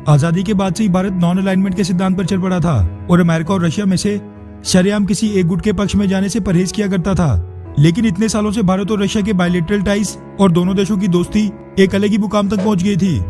आजादी के बाद से ही भारत नॉन अलाइनमेंट के सिद्धांत पर चल पड़ा था और अमेरिका और रशिया में से शरेआम किसी एक गुट के पक्ष में जाने से परहेज किया करता था। लेकिन इतने सालों से भारत और रशिया के बायलैटरल टाइज और दोनों देशों की दोस्ती एक अलग ही मुकाम तक पहुंच गई थी।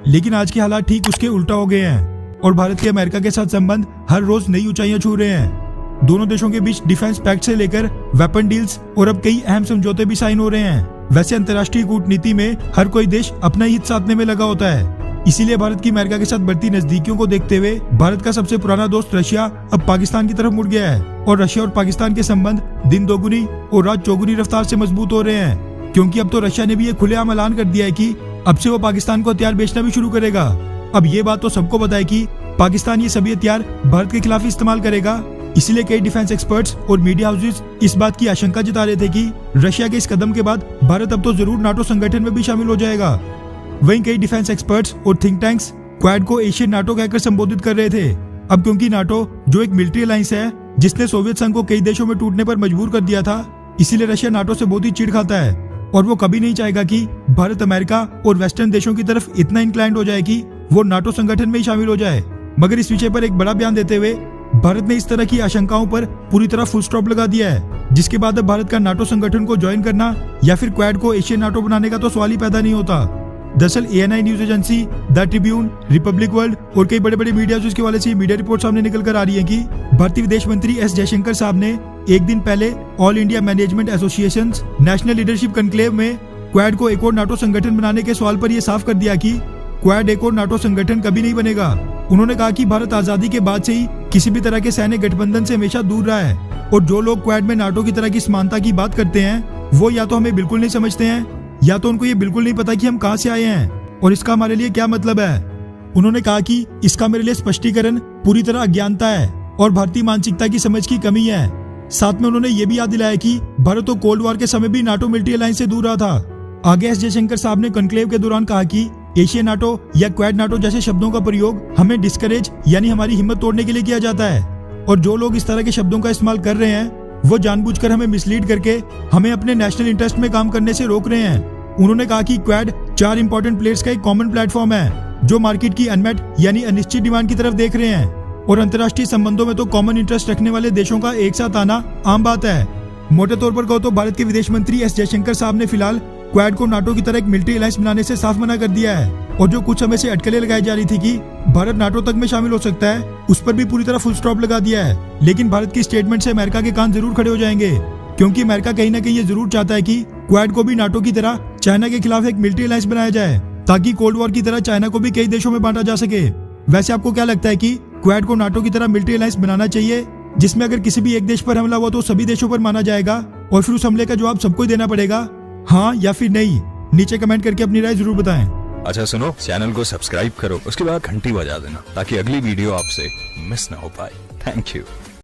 लेकिन आज के हालात ठीक उसके उल्टा हो गए हैं और भारत के अमेरिका के साथ संबंध हर रोज नई ऊंचाइयां छू रहे हैं। दोनों देशों के बीच डिफेंस पैक्ट से लेकर वेपन डील्स और अब कई अहम समझौते भी साइन हो रहे हैं। वैसे अंतर्राष्ट्रीय कूटनीति में हर कोई देश अपना हित साधने में लगा होता है। इसीलिए भारत की अमेरिका के साथ बढ़ती नजदीकियों को देखते हुए भारत का सबसे पुराना दोस्त रशिया अब पाकिस्तान की तरफ मुड़ गया है और रशिया और पाकिस्तान के संबंध दिन दोगुनी और रात चौगुनी रफ्तार से मजबूत हो रहे हैं, क्योंकि अब तो रशिया ने भी ये खुलेआम ऐलान कर दिया है कि अब से वो पाकिस्तान को हथियार बेचना भी शुरू करेगा। अब ये बात तो सबको पता है कि पाकिस्तान ये सभी हथियार भारत के खिलाफ इस्तेमाल करेगा। इसीलिए कई डिफेंस एक्सपर्ट्स और मीडिया हाउसेस इस बात की आशंका जता रहे थे कि रशिया के इस कदम के बाद भारत अब तो जरूर नाटो संगठन में भी शामिल हो जाएगा। वहीं कई डिफेंस एक्सपर्ट्स और थिंक टैंक्स क्वाड को एशियन नाटो कहकर संबोधित कर रहे थे। अब क्योंकि नाटो जो एक मिलिट्री अलायंस है जिसने सोवियत संघ को कई देशों में टूटने पर मजबूर कर दिया था, इसीलिए रशिया नाटो से बहुत ही चिढ़ खाता है और वो कभी नहीं चाहेगा कि भारत अमेरिका और वेस्टर्न देशों की तरफ इतना इंक्लाइंड हो जाए कि वो नाटो संगठन में ही शामिल हो जाए। मगर इस विषय पर एक बड़ा बयान देते हुए भारत ने इस तरह की आशंकाओं पर पूरी तरह फुल स्टॉप लगा दिया है, जिसके बाद अब भारत का नाटो संगठन को ज्वाइन करना या फिर क्वाड को एशियन नाटो बनाने का तो सवाल ही पैदा नहीं होता। दरअसल ANI news agency, the Tribune, Republic world और कई बड़े बड़े मीडिया के हवाले से मीडिया रिपोर्ट सामने निकल कर आ रही है कि भारतीय विदेश मंत्री S जयशंकर साहब ने एक दिन पहले all India management association national leadership conclave में क्वाड को एक और नाटो संगठन बनाने के सवाल पर यह साफ कर दिया कि क्वाड एक और नाटो संगठन कभी नहीं बनेगा। उन्होंने कहा कि भारत आजादी के बाद से ही किसी भी तरह के सैन्य गठबंधन से हमेशा दूर रहा है और जो लोग क्वाड में नाटो की तरह की समानता की बात करते हैं वो या तो हमें बिल्कुल नहीं समझते हैं या तो उनको ये बिल्कुल नहीं पता कि हम कहां से आए हैं और इसका हमारे लिए क्या मतलब है। उन्होंने कहा कि इसका मेरे लिए स्पष्टीकरण पूरी तरह अज्ञानता है और भारतीय मानसिकता की समझ की कमी है। साथ में उन्होंने ये भी याद दिलाया कि भारत तो कोल्ड वॉर के समय भी नाटो मिलिट्री अलायंस से दूर रहा था। आगे S जयशंकर साहब ने कॉन्क्लेव के दौरान कहा कि एशियन नाटो या क्वाड नाटो जैसे शब्दों का प्रयोग हमें डिस्करेज यानी हमारी हिम्मत तोड़ने के लिए किया जाता है और जो लोग इस तरह के शब्दों का इस्तेमाल कर रहे हैं वो जानबूझकर हमें मिसलीड करके हमें अपने नेशनल इंटरेस्ट में काम करने से रोक रहे हैं। उन्होंने कहा कि क्वाड 4 इंपॉर्टेंट प्लेयर्स का एक कॉमन प्लेटफॉर्म है जो मार्केट की अनमेट यानी अनिश्चित डिमांड की तरफ देख रहे हैं और अंतर्राष्ट्रीय संबंधों में तो कॉमन इंटरेस्ट रखने वाले देशों का एक साथ आना आम बात है। मोटे तौर पर कहो तो भारत के विदेश मंत्री S जयशंकर साहब ने फिलहाल क्वाड को नाटो की तरह एक मिलिट्री अलायंस बनाने से साफ मना कर दिया है और जो कुछ समय से अटकलें लगाई जा रही थी कि भारत नाटो तक में शामिल हो सकता है उस पर भी पूरी तरह फुल स्टॉप लगा दिया है। लेकिन भारत की स्टेटमेंट से अमेरिका के कान जरूर खड़े हो जाएंगे, क्योंकि अमेरिका कहीं ना कहीं ये जरूर चाहता है कि क्वाड को भी नाटो की तरह चाइना के खिलाफ एक मिलिट्री अलायंस बनाया जाए ताकि कोल्ड वॉर की तरह चाइना को भी कई देशों में बांटा जा सके। वैसे आपको क्या लगता है कि क्वाड को नाटो की तरह मिलिट्री अलायंस बनाना चाहिए जिसमें अगर किसी भी एक देश पर हमला हुआ तो सभी देशों पर माना जाएगा और फिर उस हमले का जवाब सबको ही देना पड़ेगा, हाँ या फिर नहीं? नीचे कमेंट करके अपनी राय जरूर बताएं। अच्छा सुनो, चैनल को सब्सक्राइब करो, उसके बाद घंटी बजा देना ताकि अगली वीडियो आपसे मिस ना हो पाए। Thank you.